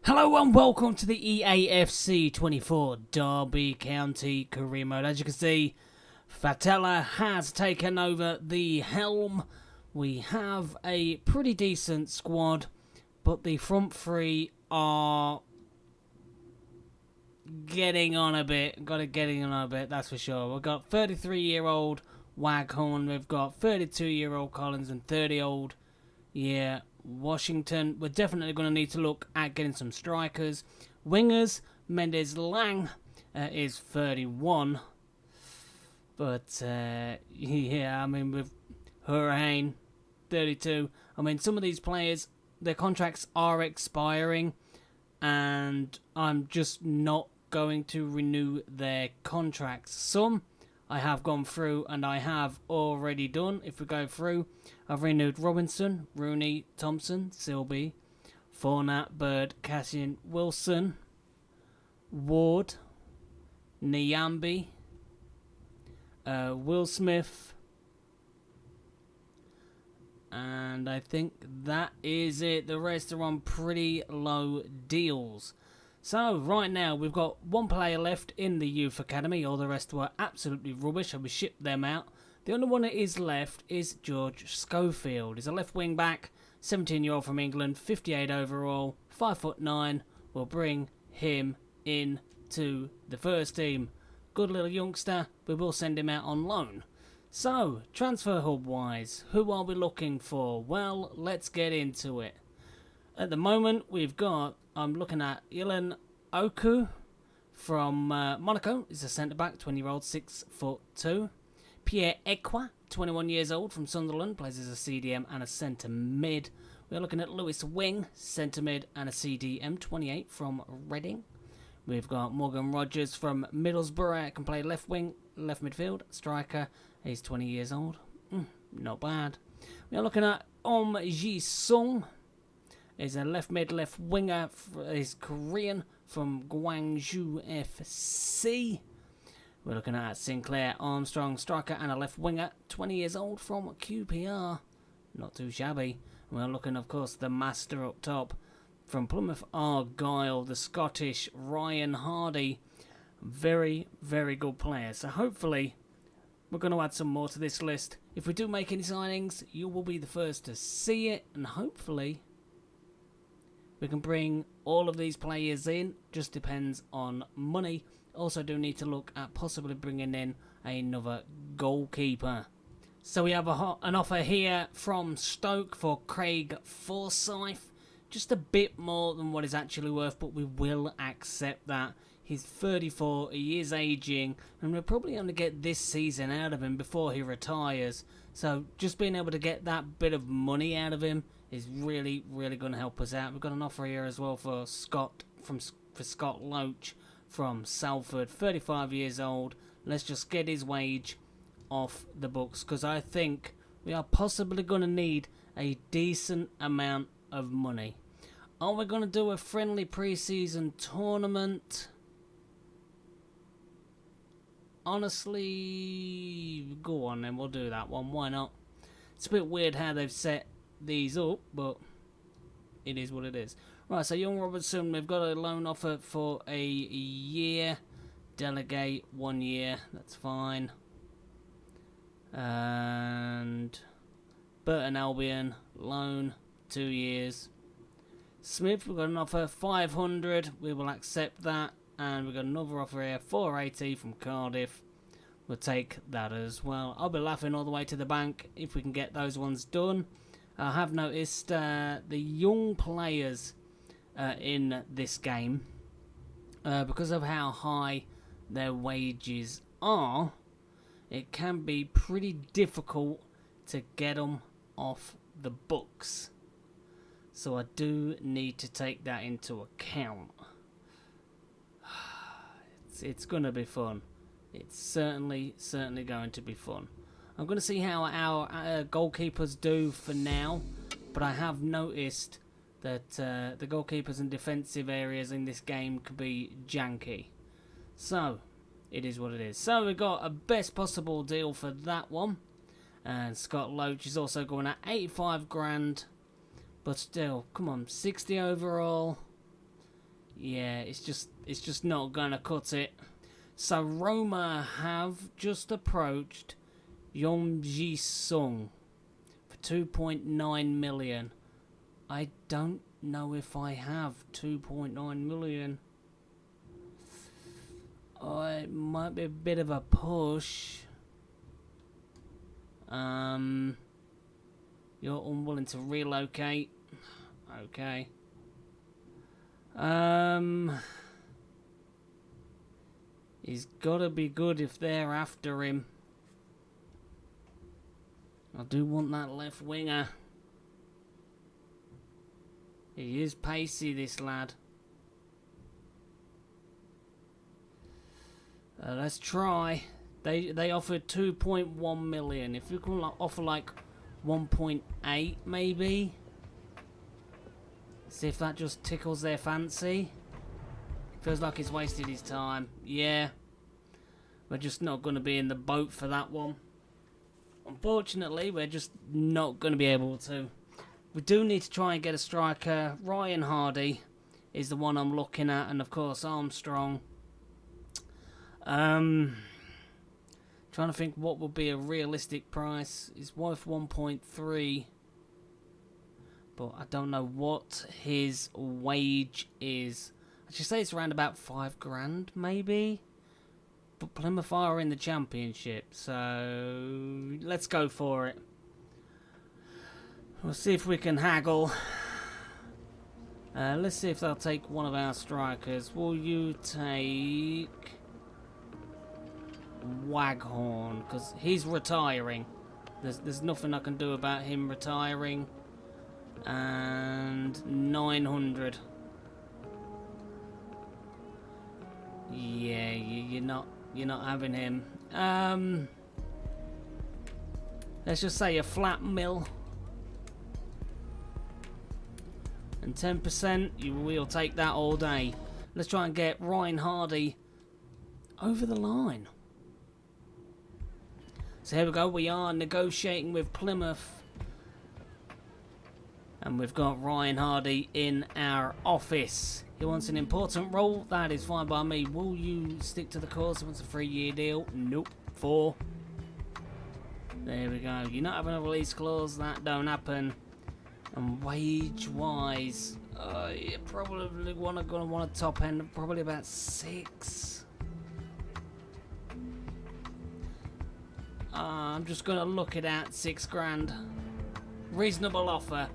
Hello and welcome to the EAFC 24 Derby County career mode. As you can see, Fatella has taken over the helm. We have a pretty decent squad, but the front three are getting on a bit. That's for sure. We've got 33-year-old Waghorn, we've got 32-year-old Collins and 30-old, Washington. We're definitely going to need to look at getting some strikers. Wingers, Mendes Lang is 31. But, with Hurricane, 32. Some of these players, their contracts are expiring. And I'm just not going to renew their contracts. Some I have gone through and I have already done. If we go through, I've renewed Robinson, Rooney, Thompson, Silby, Fournette, Bird, Cassian, Wilson, Ward, Nyambi, Will Smith, and I think that is it. The rest are on pretty low deals. So, right now, we've got one player left in the youth academy. All the rest were absolutely rubbish, and we shipped them out. The only one that is left is George Schofield. He's a left wing back, 17-year-old from England, 58 overall, 5'9". We'll bring him in to the first team. Good little youngster. We will send him out on loan. So, transfer hub-wise, who are we looking for? Well, let's get into it. At the moment, I'm looking at Ilan Oku from Monaco. He's a centre-back, 20-year-old, 6'2". Pierre Equa, 21 years old, from Sunderland, plays as a CDM and a centre-mid. We're looking at Lewis Wing, centre-mid and a CDM, 28, from Reading. We've got Morgan Rogers from Middlesbrough, can play left wing, left midfield, striker. He's 20 years old. Not bad. We're looking at Ji Sung. He's a left mid, left winger. He's Korean from Gwangju FC. We're looking at Sinclair Armstrong, striker and a left winger, 20 years old, from QPR. Not too shabby. We're looking, of course, the master up top from Plymouth Argyle, the Scottish Ryan Hardy. Very, very good player. So hopefully we're going to add some more to this list. If we do make any signings, you will be the first to see it, and hopefully we can bring all of these players in. Just depends on money. Also do need to look at possibly bringing in another goalkeeper. So we have an offer here from Stoke for Craig Forsyth. Just a bit more than what he's actually worth, but we will accept that. He's 34, he is ageing, and we'll probably only get this season out of him before he retires. So just being able to get that bit of money out of him is really, really going to help us out. We've got an offer here as well for Scott Loach from Salford, 35 years old. Let's just get his wage off the books, because I think we are possibly going to need a decent amount of money. Are we going to do a friendly pre-season tournament? Honestly, go on then, we'll do that one. Why not? It's a bit weird how they've set these up, but it is what it is. Right, so Young Robertson, we've got a loan offer for a year. Delegate 1 year, that's fine. And Burton Albion, loan 2 years. Smith, we've got an offer 500, we will accept that. And we've got another offer here, 480 from Cardiff. We'll take that as well. I'll be laughing all the way to the bank if we can get those ones done. I have noticed the young players in this game, because of how high their wages are, it can be pretty difficult to get them off the books. So I do need to take that into account. It's going to be fun. It's certainly going to be fun. I'm going to see how our goalkeepers do for now, but I have noticed that the goalkeepers and defensive areas in this game could be janky. So, it is what it is. So, we've got a best possible deal for that one. And Scott Loach is also going at 85 grand. But still, come on, 60 overall. Yeah, it's just not gonna cut it. So Roma have just approached Yeonji Sung for 2.9 million. I don't know if I have 2.9 million. Oh, it might be a bit of a push. You're unwilling to relocate. Okay. He's gotta be good if they're after him. I do want that left winger. He is pacey, this lad. Let's try. They offered 2.1 million. If you can offer like 1.8 maybe. See if that just tickles their fancy. Feels like he's wasted his time. Yeah. We're just not going to be in the boat for that one. Unfortunately, we're just not going to be able to. We do need to try and get a striker. Ryan Hardy is the one I'm looking at. And of course, Armstrong. Trying to think what would be a realistic price. It's worth 1.3. But I don't know what his wage is. I should say it's around about 5 grand, maybe. But Plymouth are in the championship, so let's go for it. We'll see if we can haggle. Let's see if they'll take one of our strikers. Will you take Waghorn? Because he's retiring. There's nothing I can do about him retiring. And 900. Yeah, you're not having him. Let's just say a flat mill. And 10%, we'll take that all day. Let's try and get Ryan Hardy over the line. So here we go, we are negotiating with Plymouth. And we've got Ryan Hardy in our office. He wants an important role. That is fine by me. Will you stick to the course? He wants a 3-year deal. Nope. 4. There we go. You're not having a release clause. That don't happen. And wage-wise, you're probably gonna want a top end of probably about 6. I'm just gonna look it at 6 grand. Reasonable offer.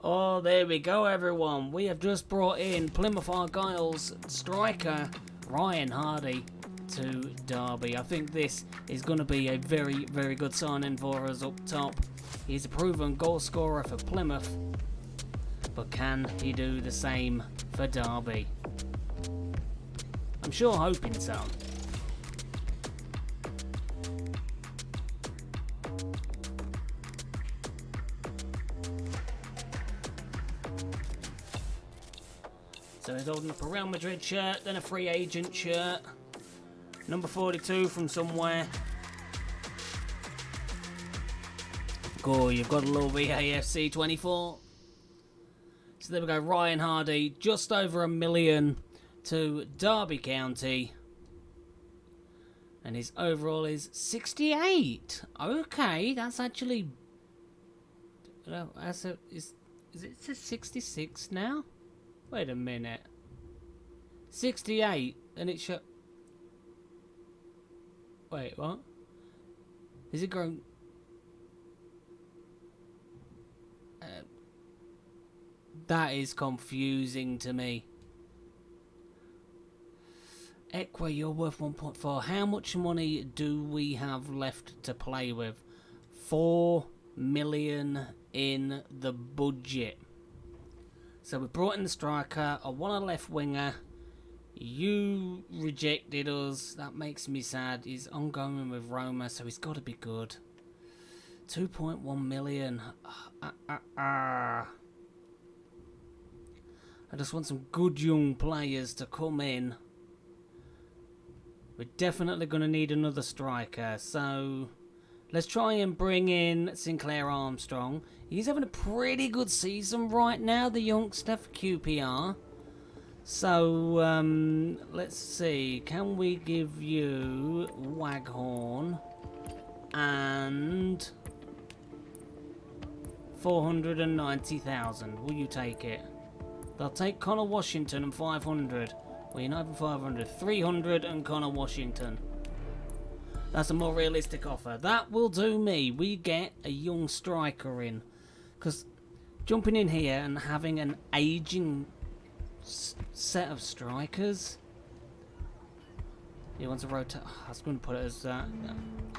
Oh, there we go, everyone. We have just brought in Plymouth Argyle's striker, Ryan Hardy, to Derby. I think this is going to be a very, very good signing for us up top. He's a proven goal scorer for Plymouth, but can he do the same for Derby? I'm sure hoping so. So he's holding up a Real Madrid shirt, then a free agent shirt. Number 42 from somewhere. Cool, you've got a little VAFC 24. So there we go, Ryan Hardy, just over $1 million to Derby County. And his overall is 68. Okay, that's actually... is it 66 now? Wait a minute. 68, and it should... Wait, what? Is it grown... that is confusing to me. Equa, you're worth 1.4. How much money do we have left to play with? 4 million in the budget. So we brought in the striker. I want a left winger. You rejected us. That makes me sad. He's ongoing with Roma, so he's got to be good. 2.1 million. I just want some good young players to come in. We're definitely going to need another striker. So let's try and bring in Sinclair Armstrong. He's having a pretty good season right now, the youngster for QPR. So, let's see. Can we give you Waghorn and 490,000? Will you take it? They'll take Connor Washington and 500. Well, you're not even 500. 300 and Connor Washington. That's a more realistic offer. That will do me. We get a young striker in. Because jumping in here and having an aging set of strikers. He wants a rotate. I was going to put it as I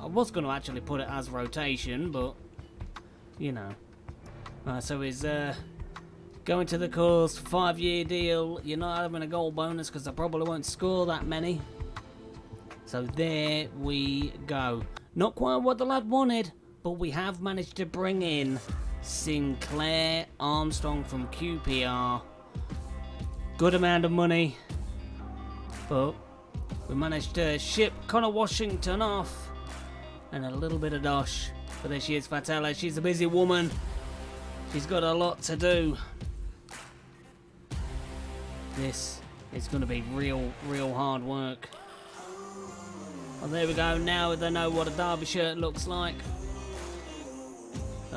was going to actually put it as rotation, but you know. Right, so he's going to the course, 5-year deal. You're not having a goal bonus because I probably won't score that many. So there we go. Not quite what the lad wanted, but we have managed to bring in Sinclair Armstrong from QPR. Good amount of money, but we managed to ship Connor Washington off and a little bit of dosh. But there she is, Fatella. She's a busy woman. She's got a lot to do. This is going to be real hard work. Well, there we go. Now they know what a Derby shirt looks like.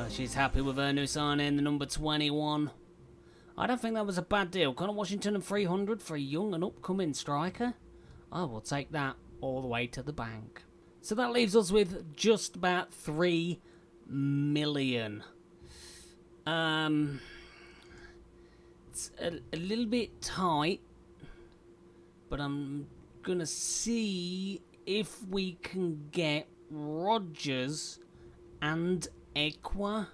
She's happy with her new signing, the number 21. I don't think that was a bad deal. Connor Washington and 300 for a young and upcoming striker. I will take that all the way to the bank. So that leaves us with just about 3 million. It's a little bit tight, but I'm gonna see if we can get Rogers and Equa.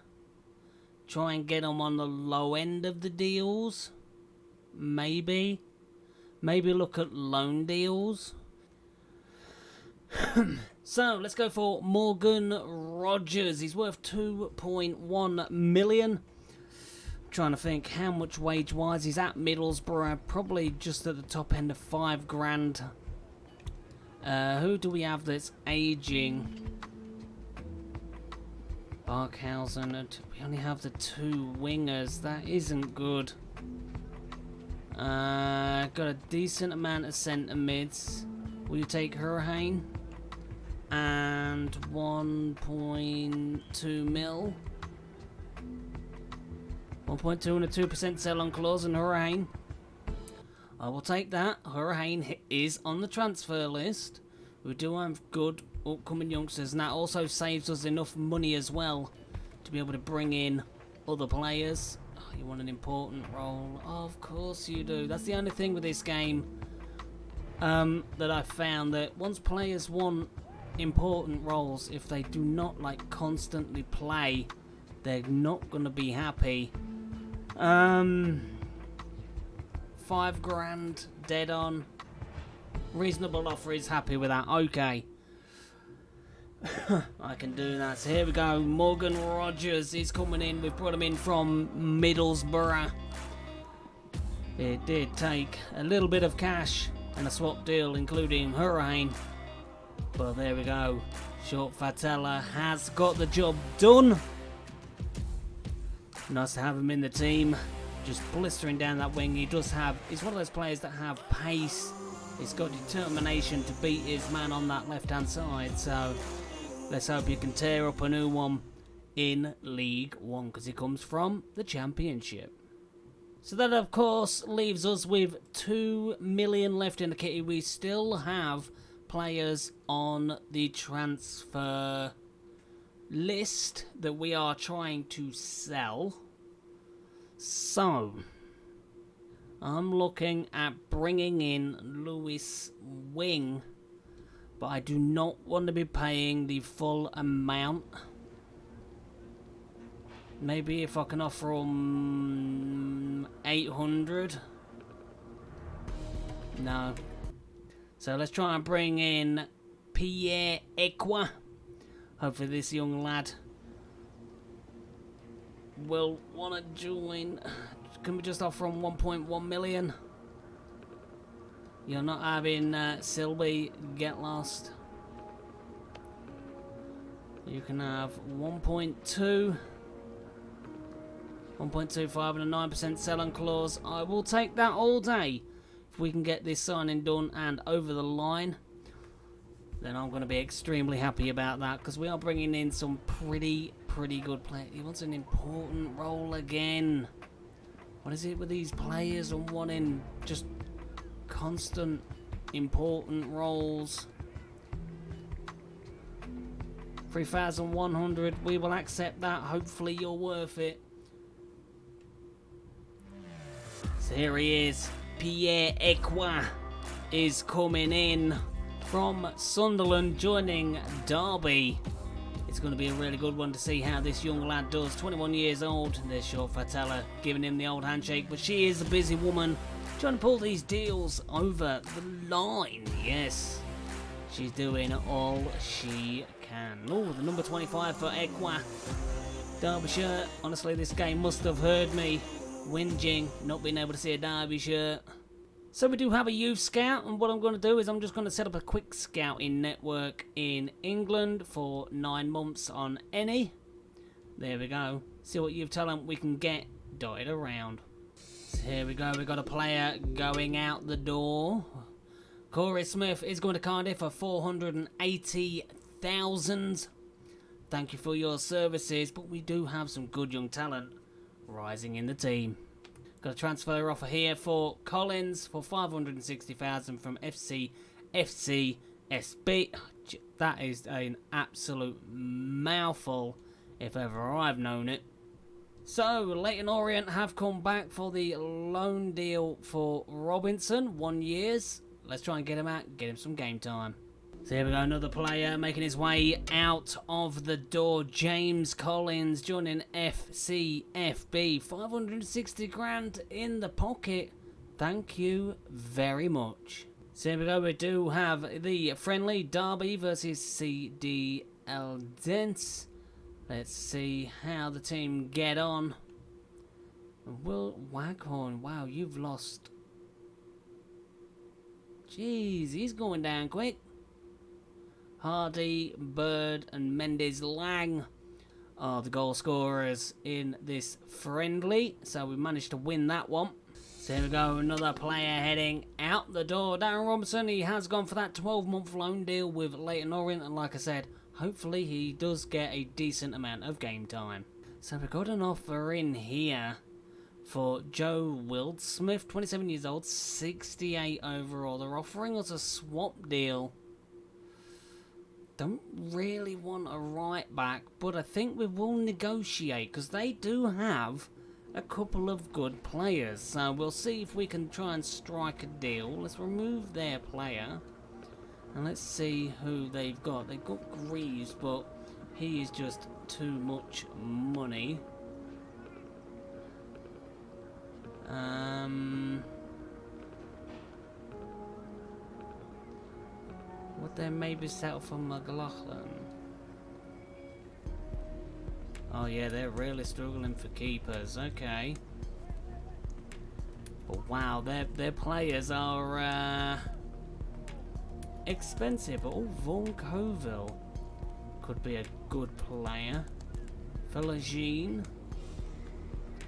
Try and get them on the low end of the deals. Maybe look at loan deals. So let's go for Morgan Rogers. He's worth 2.1 million. Trying to think how much wage wise. He's at Middlesbrough, probably just at the top end of 5 grand. Who do we have that's aging? Barkhausen, and we only have the 2 wingers. That isn't good. Got a decent amount of centre mids. Will you take Hurricane? And 1.2 mil. 1.2 and a 2% sell-on clause in Hurricane. I will take that. Hurricane is on the transfer list. We do have good upcoming youngsters, and that also saves us enough money as well to be able to bring in other players. Oh, you want an important role? Oh, of course you do. That's the only thing with this game that I found, that once players want important roles, if they do not like constantly play, they're not going to be happy. 5 grand dead on. Reasonable offer, is happy with that. Okay. I can do that. So here we go. Morgan Rogers is coming in. We've brought him in from Middlesbrough. It did take a little bit of cash and a swap deal, including Hurricane. But there we go. Short Fatella has got the job done. Nice to have him in the team. Just blistering down that wing. He's one of those players that have pace. He's got determination to beat his man on that left-hand side. So let's hope he can tear up a new one in League One, because he comes from the Championship. So that, of course, leaves us with 2 million left in the kitty. We still have players on the transfer list that we are trying to sell. So I'm looking at bringing in Lewis Wing, but I do not want to be paying the full amount. Maybe if I can offer him 800. No. So let's try and bring in Pierre Equa. Hopefully this young lad will want to join. Can we just offer him 1.1 million? You're not having Silby get lost. You can have 1.2. 1.25 and a 9% sell-on clause. I will take that all day. if we can get this signing done and over the line, then I'm going to be extremely happy about that, because we are bringing in some pretty good players. He wants an important role again. What is it with these players and wanting just constant important roles? 3,100, we will accept that. Hopefully you're worth it. So here he is. Pierre-Emerick is coming in from Sunderland, joining Derby. It's going to be a really good one to see how this young lad does. 21 years old. There's short Fatella giving him the old handshake, but she is a busy woman trying to pull these deals over the line. Yes, she's doing all she can. Oh, the number 25 for Ekwa. Derbyshire. Honestly, this game must have heard me whinging, not being able to see a Derby shirt. So we do have a youth scout, and what I'm going to do is I'm just going to set up a quick scouting network in England for 9 months on any. There we go. See what youth talent we can get dotted around. So here we go. We've got a player going out the door. Corey Smith is going to Cardiff for 480,000. Thank you for your services, but we do have some good young talent rising in the team. Got a transfer offer here for Collins for 560,000 from FCSB. That is an absolute mouthful, if ever I've known it. So, Leyton Orient have come back for the loan deal for Robinson, 1 year. Let's try and get him out, get him some game time. So here we go, another player making his way out of the door. James Collins joining FCFB. 560 grand in the pocket. Thank you very much. So here we go, we do have the friendly Derby versus CDL Dents. Let's see how the team get on. Will Waghorn, wow, you've lost. Jeez, he's going down quick. Hardy, Bird and Mendes Lang are the goal scorers in this friendly. So we managed to win that one. So here we go, another player heading out the door. Darren Robinson, he has gone for that 12-month loan deal with Leyton Orient. And like I said, hopefully he does get a decent amount of game time. So we've got an offer in here for Joe Wildsmith, 27 years old, 68 overall. They're offering us a swap deal. Don't really want a right back, but I think we will negotiate because they do have a couple of good players. So we'll see if we can try and strike a deal. Let's remove their player and let's see who they've got. They've got Greaves, but he is just too much money. Would they maybe settle for McLaughlin? Oh yeah, they're really struggling for keepers. Okay. But wow, their players are expensive. Oh, Vaughan Coville could be a good player. Felagine.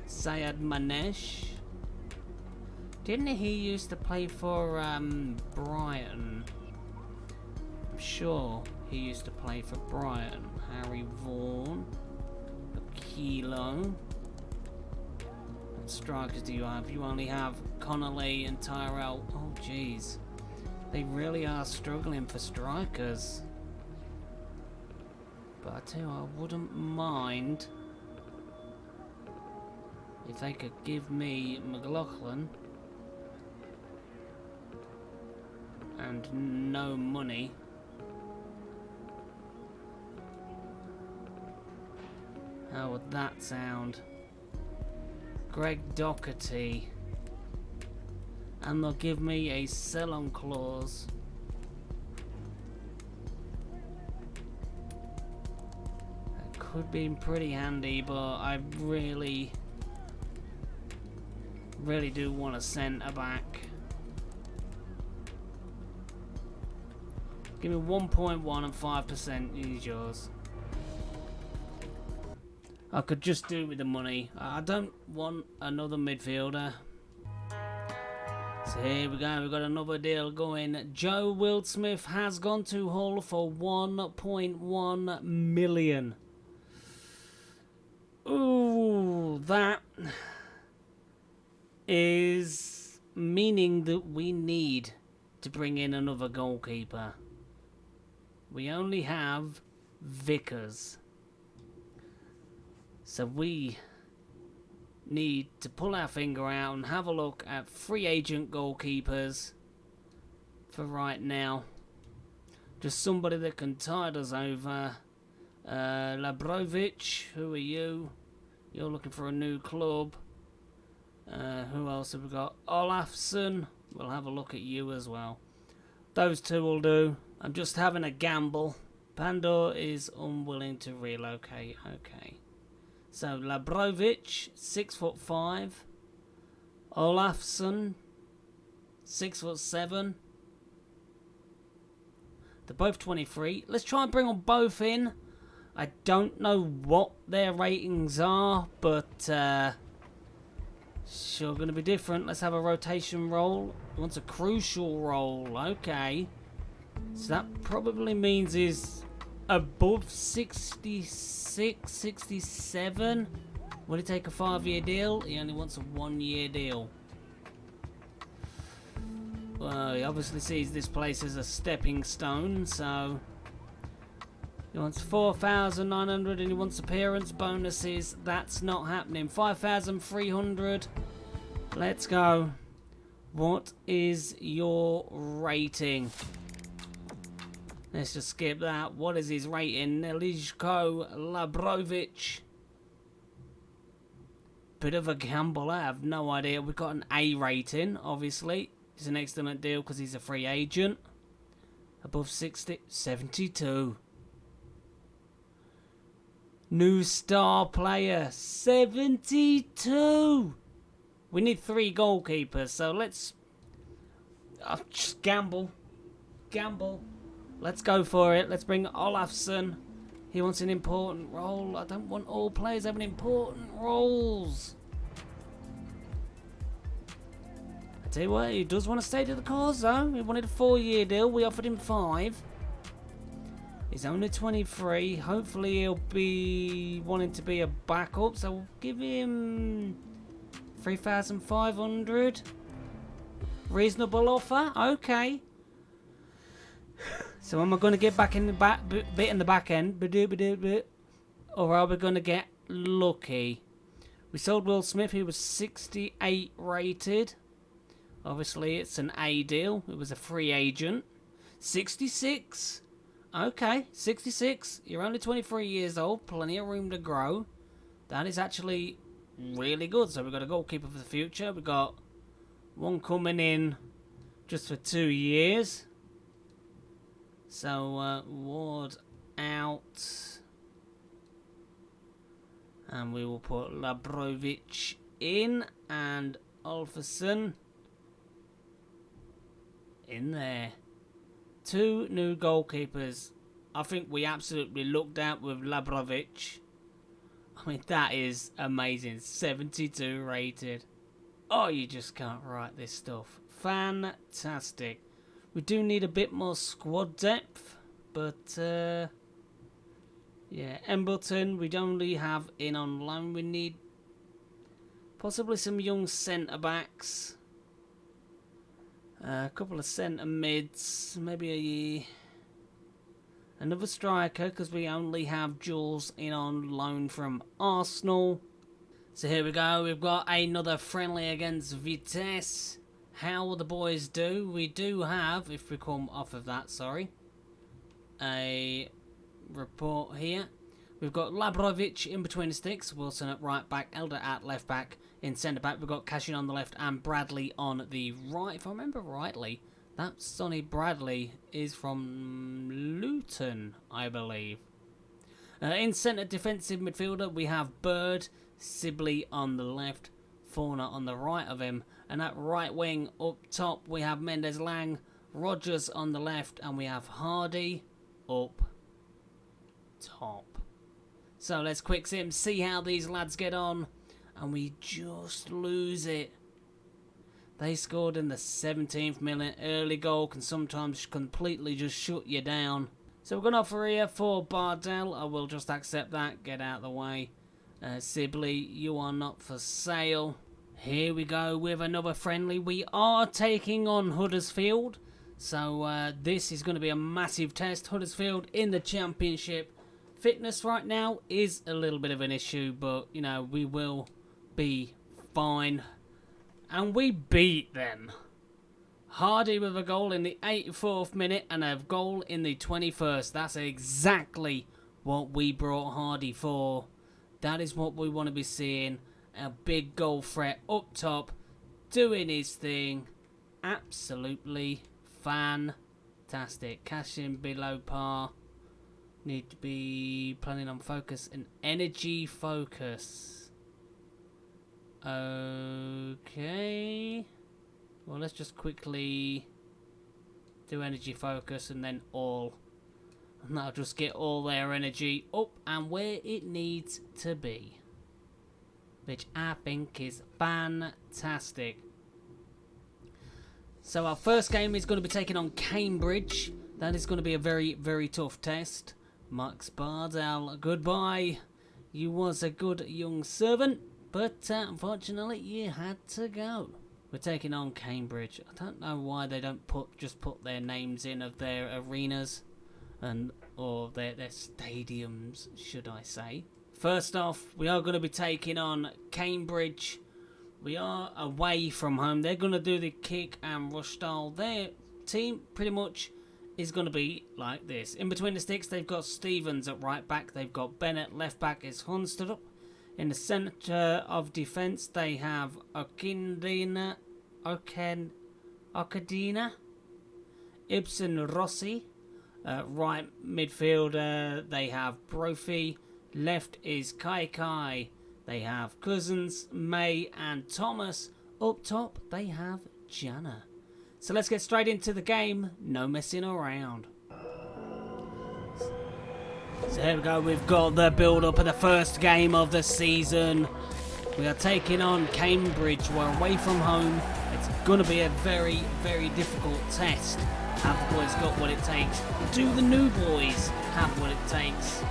Sayed Manesh. Didn't he used to play for Brighton? I'm sure he used to play for Brighton. Harry Vaughan. Kilo. What strikers do you have? You only have Connolly and Tyrell. Oh jeez. They really are struggling for strikers. But I tell you, I wouldn't mind if they could give me McLaughlin and no money. How would that sound? Greg Doherty. And they'll give me a sell-on clause. That could be pretty handy, but I really do want a centre back. Give me 1.1 and 5% is yours. I could just do with the money. I don't want another midfielder. So here we go, we've got another deal going. Joe Wildsmith has gone to Hull for 1.1 million. Ooh, that is meaning that we need to bring in another goalkeeper. We only have Vickers. So we need to pull our finger out and have a look at free agent goalkeepers for right now. Just somebody that can tide us over. Labrovic, who are you? You're looking for a new club. Who else have we got? Olafsson. We'll have a look at you as well. Those two will do. I'm just having a gamble. Pandor is unwilling to relocate. Okay. So Labrovic, 6'5". Olafsson, 6'7". They're both 23. Let's try and bring them both in. I don't know what their ratings are, but sure going to be different. Let's have a rotation roll. He wants a crucial roll. Okay. So that probably means he's above 66, 67. Will he take a 5-year deal? He only wants a 1-year deal. Well, he obviously sees this place as a stepping stone, so he wants 4,900 and he wants appearance bonuses. That's not happening. 5,300. Let's go. What is your rating? Let's just skip that. What is his rating? Nelijko Labrovic. Bit of a gamble. I have no idea. We've got an A rating, obviously. It's an excellent deal because he's a free agent. Above 60. 72. New star player. 72. We need 3 goalkeepers, so let's just gamble. Gamble. Let's go for it. Let's bring Olafsson. He wants an important role. I don't want all players having important roles. I tell you what, he does want to stay to the cause though. He wanted a 4-year deal. We offered him 5. He's only 23. Hopefully he'll be wanting to be a backup. So we'll give him 3,500. Reasonable offer. Okay. So am I going to get back in the bit in the back end, or are we going to get lucky? We sold Will Smith. He was 68 rated. Obviously, it's an A deal. It was a free agent. 66. Okay, 66. You're only 23 years old. Plenty of room to grow. That is actually really good. So we've got a goalkeeper for the future. We've got one coming in just for 2 years. So, Ward out. And we will put Labrovic in. And Olafsson in there. 2 new goalkeepers. I think we absolutely looked out with Labrovic. I mean, that is amazing. 72 rated. Oh, you just can't write this stuff. Fantastic. We do need a bit more squad depth, but yeah, Embleton we'd only have in on loan. We need possibly some young centre backs, a couple of centre mids, maybe another striker because we only have Jules in on loan from Arsenal. So here we go. We've got another friendly against Vitesse. How will the boys do? We do have, if we come off of that, sorry, a report here. We've got Labrovic in between the sticks, Wilson at right back, Elder at left back. In centre back, we've got Cashin on the left and Bradley on the right. If I remember rightly, that Sonny Bradley is from Luton, I believe. In centre defensive midfielder, we have Bird, Sibley on the left, Fauna on the right of him. And at right wing up top, we have Mendes Lang, Rogers on the left, and we have Hardy up top. So let's quick sim, see how these lads get on. And we just lose it. They scored in the 17th minute. Early goal can sometimes completely just shut you down. So we're going to offer here for Bardell. I will just accept that. Get out of the way. Sibley, you are not for sale. Here we go with another friendly. We are taking on Huddersfield. So this is going to be a massive test. Huddersfield in the Championship. Fitness right now is a little bit of an issue, but, you know, we will be fine. And we beat them. Hardy with a goal in the 84th minute and a goal in the 21st. That's exactly what we brought Hardy for. That is what we want to be seeing. A big goal threat up top, doing his thing. Absolutely fantastic. Cash in below par. Need to be planning on focus and energy focus. Okay. Well, let's just quickly do energy focus and then all. And that'll just get all their energy up and where it needs to be. Which I think is fantastic. So our first game is going to be taking on Cambridge. That is going to be a very, very tough test. Max Bardell, goodbye. You was a good young servant, but unfortunately you had to go. We're taking on Cambridge. I don't know why they don't just put their names in of their arenas or their stadiums, should I say. First off, we are going to be taking on Cambridge. We are away from home. They're going to do the kick and rush style. Their team pretty much is going to be like this. In between the sticks, they've got Stevens at right back. They've got Bennett. Left back is Hunstead up. In the centre of defence, they have Okadina, Ibsen Rossi. Right midfielder, they have Brophy. Left is Kai. They have Cousins, May, and Thomas. Up top, they have Jana. So let's get straight into the game. No messing around. So here we go. We've got the build-up of the first game of the season. We are taking on Cambridge. We're away from home. It's going to be a very, very difficult test. Have the boys got what it takes? Do the new boys have what it takes?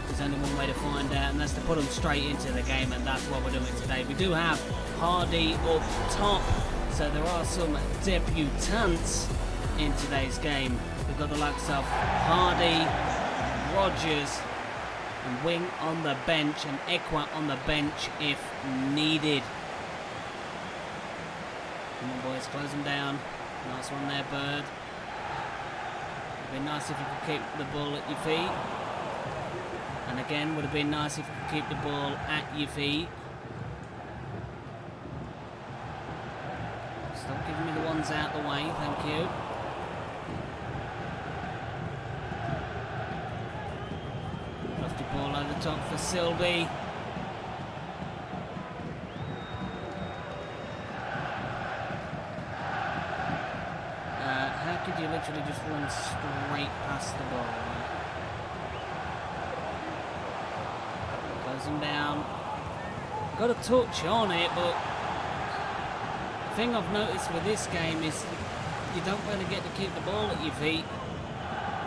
There's only one way to find out, and that's to put them straight into the game, and that's what we're doing today. We do have Hardy up top, so there are some debutants in today's game. We've got the likes of Hardy, Rogers, and Wing on the bench, and Ekwa on the bench if needed. Come on, boys, close them down. Nice one there, Bird. It'd be nice if you could keep the ball at your feet. And again, would have been nice if you could keep the ball at your feet. Stop giving me the ones out the way, thank you. Lofty ball over the top for Silby. How could you literally just run straight past the ball? Close him down. Got a touch on it, but the thing I've noticed with this game is you don't really get to keep the ball at your feet.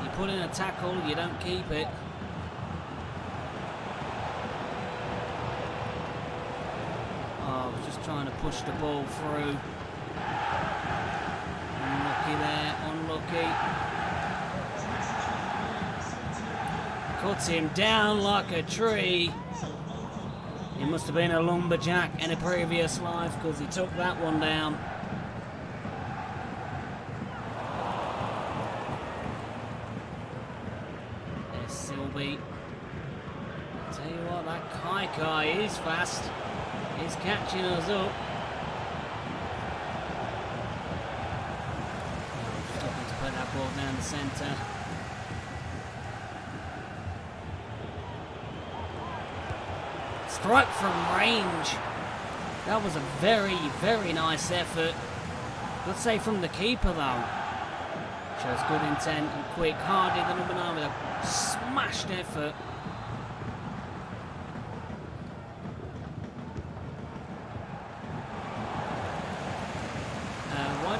You put in a tackle, you don't keep it. Oh, I was just trying to push the ball through. Unlucky there, unlucky. Cuts him down like a tree. He must have been a lumberjack in a previous life because he took that one down. There's Silby. I'll tell you what, that Kai is fast. He's catching us up. Just looking to put that ball down the centre. Strike from range. That was a very, very nice effort. Good save from the keeper though. Shows good intent and quick. Hardy, the number 9, with a smashed effort.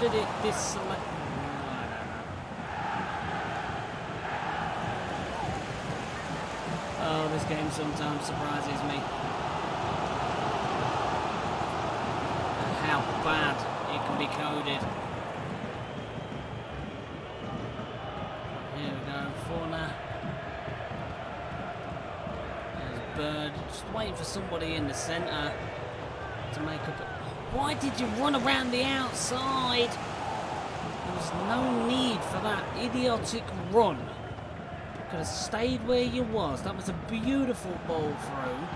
did it deselect? I don't know. Oh, this game sometimes surprises me. And how bad it can be coded. Here we go, fauna. There's bird. Just waiting for somebody in the centre to make up. Why did you run around the outside? There was no need for that idiotic run. You could have stayed where you was. That was a beautiful ball through.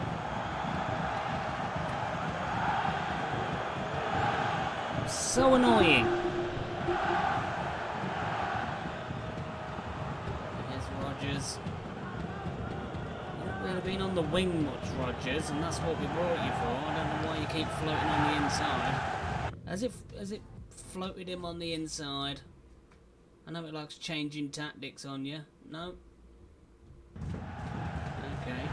So annoying. Here's Rogers. You haven't really been on the wing much, Rogers, and that's what we brought you for. I don't know why you keep floating on the inside. As it floated him on the inside. I know it likes changing tactics on you. No. Okay.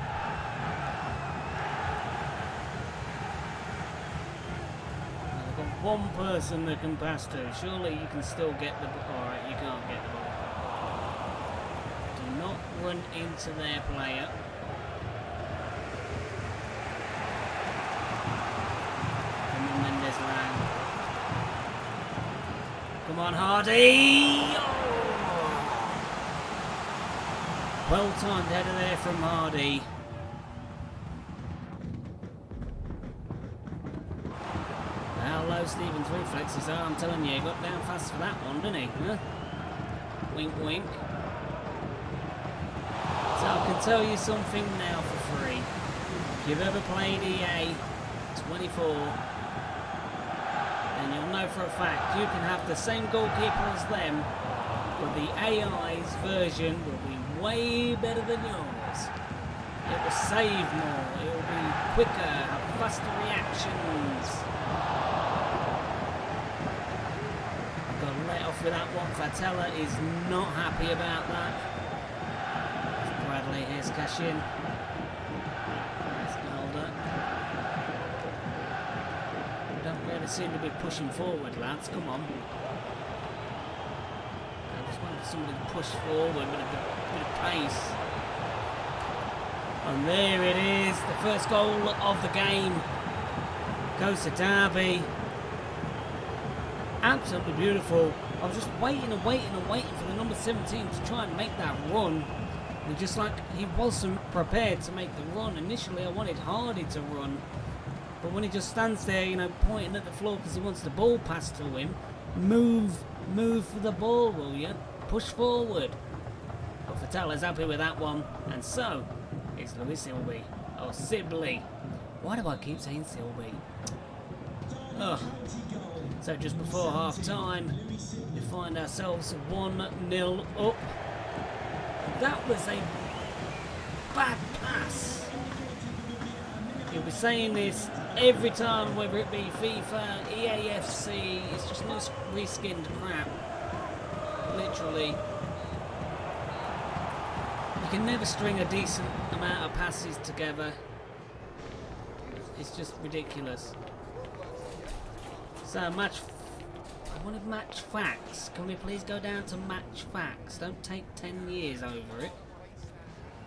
I've got one person that can pass to. Surely you can still get the ball. Alright, you can't get the ball. Do not run into their player. Come on, Hardy! Oh. Well timed header there from Hardy. How low Stephen's reflexes are, I'm telling you, he got down fast for that one, didn't he? Huh? Wink, wink. So I can tell you something now for free. If you've ever played EA 24, and you'll know for a fact you can have the same goalkeeper as them, but the AI's version will be way better than yours. It will save more, it will be quicker, have faster reactions. I've got to let off with that one. Fatella is not happy about that. There's Bradley, here's Cashin. Seem to be pushing forward, lads. Come on. I just want somebody to push forward with a bit of pace. And there it is. The first goal of the game goes to Derby. Absolutely beautiful. I was just waiting and waiting and waiting for the number 17 to try and make that run. And just like he wasn't prepared to make the run. Initially, I wanted Hardy to run. But when he just stands there, you know, pointing at the floor because he wants the ball passed to him, move for the ball, will you? Push forward. But Fatala's happy with that one, and so it's Louis Silby, or Sibley. Why do I keep saying Silby? Ugh. So just before half time, we find ourselves 1-0 up. That was a bad pass. You'll be saying this every time, whether it be FIFA, EAFC, it's just no reskinned crap. Literally. You can never string a decent amount of passes together. It's just ridiculous. So, I wanted match facts. Can we please go down to match facts? Don't take 10 years over it.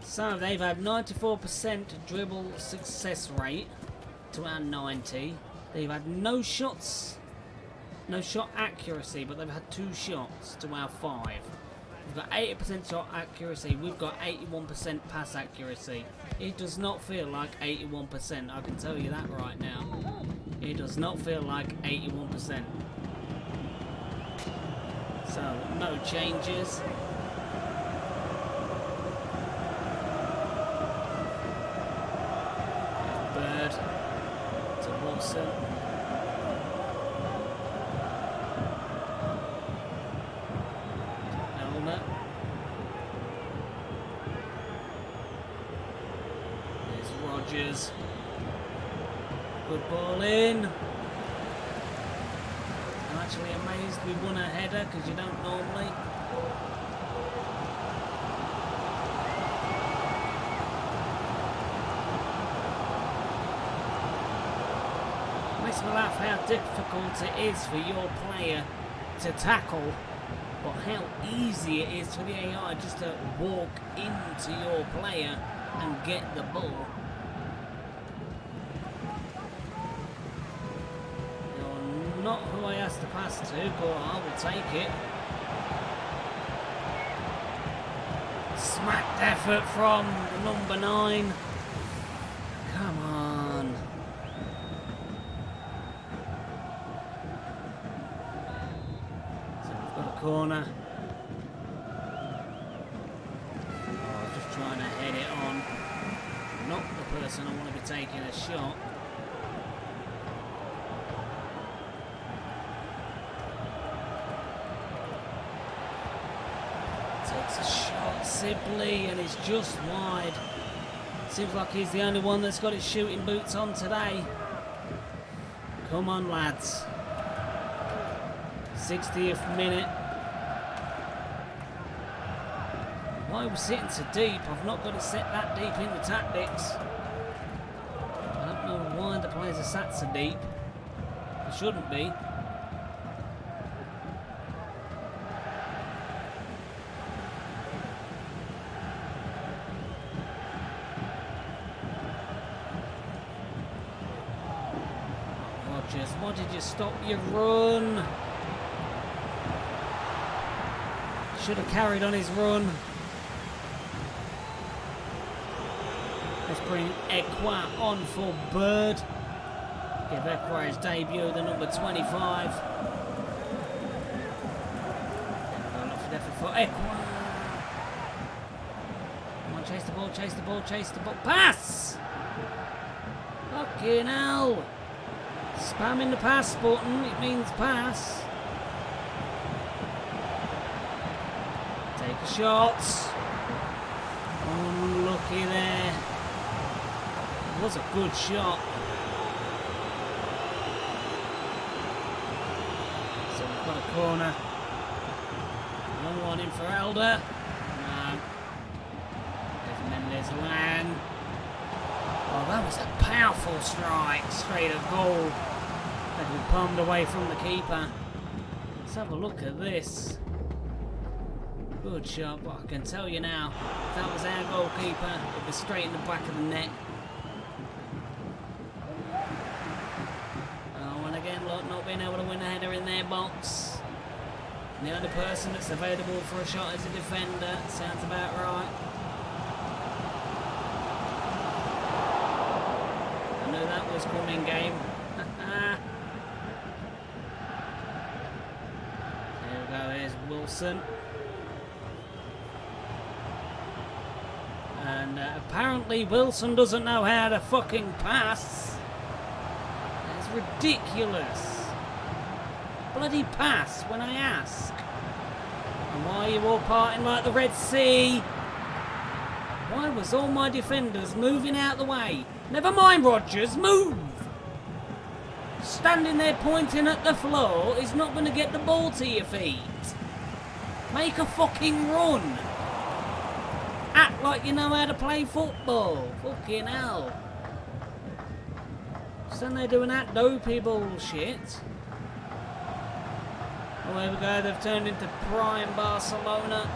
So they've had 94% dribble success rate to our 90. They've had no shots, no shot accuracy, but they've had 2 shots to our 5. We've got 80% shot accuracy. We've got 81% pass accuracy. It does not feel like 81%. I can tell you that right now. It does not feel like 81%. So no changes. Wilson. Elmer. There's Rogers. Good ball in. I'm actually amazed we won a header because you don't normally. Makes me laugh how difficult it is for your player to tackle, but how easy it is for the AI just to walk into your player and get the ball. You're not who I asked to pass to, but I will take it. Smacked effort from number 9. Come on. So we've got a corner. Oh, I was just trying to head it on. Not the person I want to be taking a shot. Takes a shot, Sibley, and it's just wide. Seems like he's the only one that's got his shooting boots on today. Come on, lads. 60th minute. Why are we sitting so deep? I've not got it set that deep in the tactics. I don't know why the players are sat so deep. They shouldn't be. Why did you stop your run? Should have carried on his run. Let's bring Ekwa on for Bird. Give Ekwa his debut, the number 25. Enough effort for Ekwa. Come on, chase the ball, chase the ball, chase the ball. Pass! Fucking hell! Spamming the pass button, it means pass. Take a shot. Unlucky there. It was a good shot. So we've got a corner. Long one in for Elder. No. There's Mendes Lang. Oh, that was a powerful strike, straight at goal. Had been palmed away from the keeper. Let's have a look at this. Good shot, but I can tell you now, if that was our goalkeeper, it'd be straight in the back of the net. Oh, and again, look, not being able to win a header in their box. And the only person that's available for a shot is a defender. Sounds about right. That was coming, game. Here we go, here's Wilson. And apparently Wilson doesn't know how to fucking pass. That's ridiculous. Bloody pass when I ask. And why are you all parting like the Red Sea? Why was all my defenders moving out the way? Never mind, Rodgers, move! Standing there pointing at the floor is not going to get the ball to your feet. Make a fucking run. Act like you know how to play football. Fucking hell. Stand there doing that dopey bullshit. Oh, there we go, they've turned into prime Barcelona.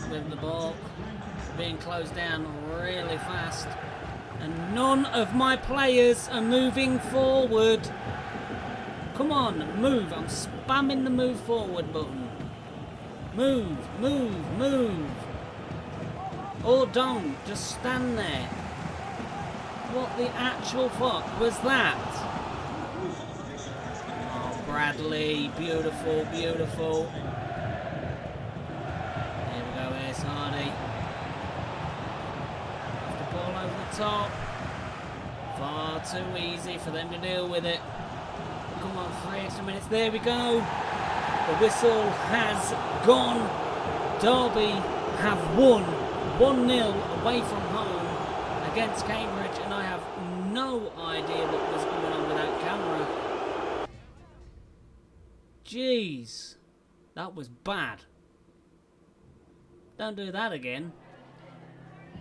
With the ball being closed down really fast, and none of my players are moving forward. Come on, move. I'm spamming the move forward button. Move, move, move. Or don't, just stand there. What the actual fuck was that? Oh, Bradley, beautiful, beautiful. Hardy. The ball over the top. Far too easy for them to deal with it. Come on, 3 extra minutes. There we go. The whistle has gone. Derby have won 1-0 away from home against Cambridge, and I have no idea what was going on with that camera. Jeez, that was bad. Don't do that again.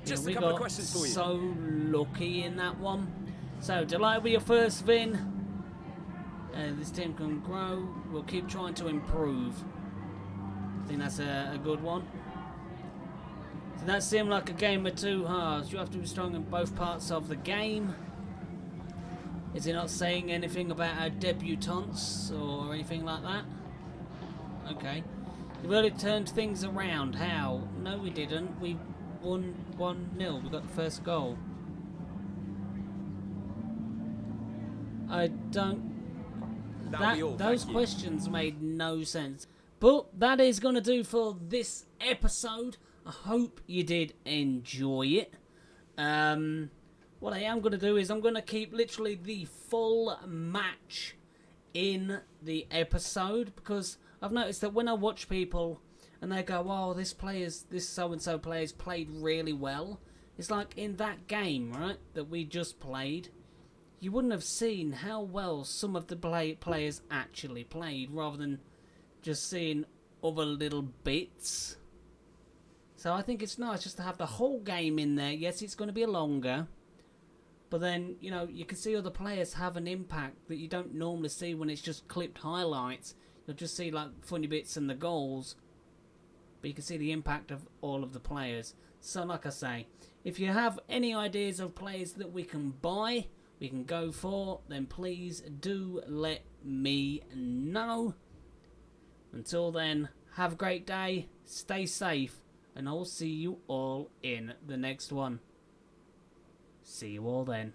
Just we a couple of got questions for you. so lucky in that one. So, delighted with your first win. This team can grow. We'll keep trying to improve. I think that's a good one. So that seemed like a game of two halves. You have to be strong in both parts of the game. Is it not saying anything about our debutantes or anything like that? Okay. You really turned things around. How? No, we didn't. We won 1-0. We got the first goal. I don't... Those questions made no sense. But that is going to do for this episode. I hope you did enjoy it. What I am going to do is I'm going to keep literally the full match in the episode, because I've noticed that when I watch people and they go, "Oh, this so-and-so player's played really well," it's like in that game, right, that we just played, you wouldn't have seen how well some of the players actually played, rather than just seeing other little bits. So I think it's nice just to have the whole game in there. Yes, it's going to be longer, but then, you know, you can see other players have an impact that you don't normally see when it's just clipped highlights. You'll just see like funny bits and the goals, but you can see the impact of all of the players. So like I say, if you have any ideas of players that we can buy, we can go for, then please do let me know. Until then, have a great day, stay safe, and I'll see you all in the next one. See you all then.